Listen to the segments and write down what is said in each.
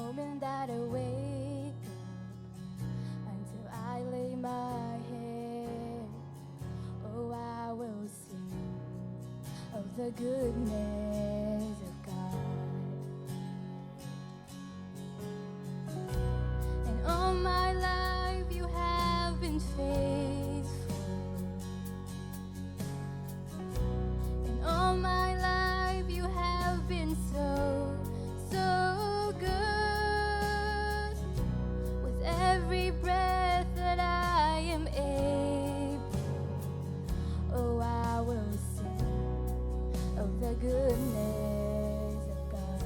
moment that I wake up until I lay my head. Oh, I will sing of the goodness of God. And all my life you have been faithful. And all my life you have been so, so good. With every breath that I am able, oh, I will sing of the goodness of God.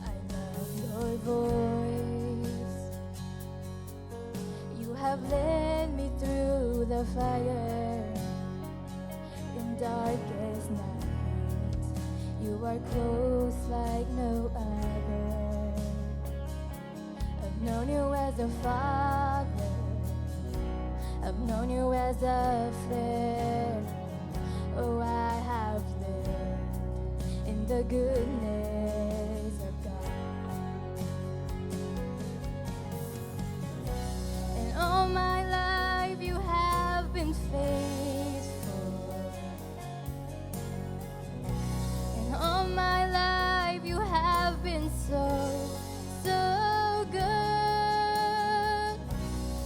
I love your voice. You have led me through the fire in darkest night. You are close like no other. I've known you as a father. I've known you as a friend. Oh, I have lived in the goodness of God. And all my life you have been faithful. And all my life you have been so, so good.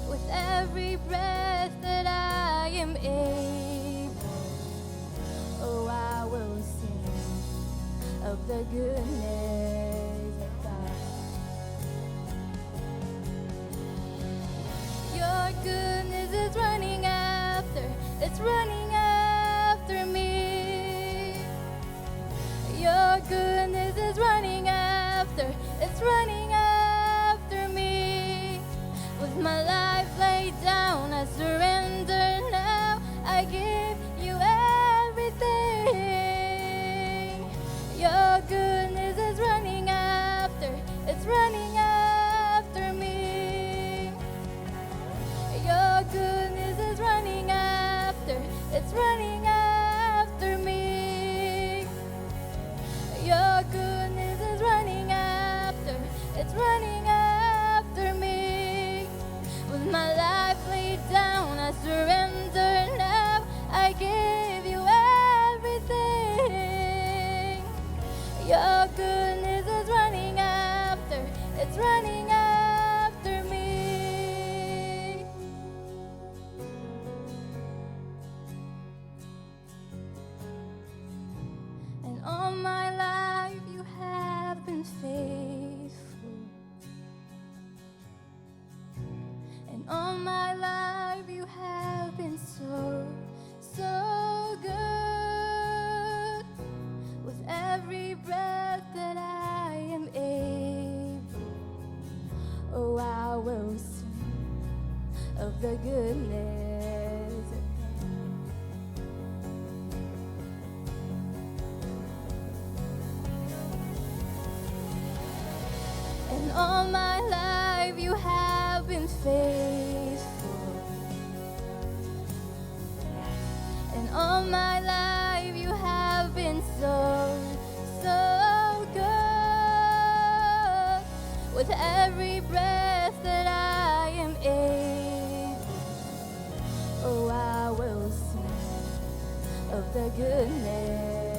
With every breath that I am able, oh, I will sing of the goodness of God. Your goodness is running after, it's running after me. Your goodness is running after, it's running after me. With my life laid down, I surrender now. I give you everything. Your goodness is running after, it's running after me. Your goodness is running after, it's running after me. Your goodness is running after, it's running after me. With my life laid down, I surrender now. I give you everything. Your goodness is running after, it's running after me. And all my life you have been faithful. And all my life you have been so, so good. With every breath that I am able, oh, I will sing of the goodness of God. And all my life you have been faithful. And all my life you have been so, so good. With every breath that I am able, oh, I will sing of the goodness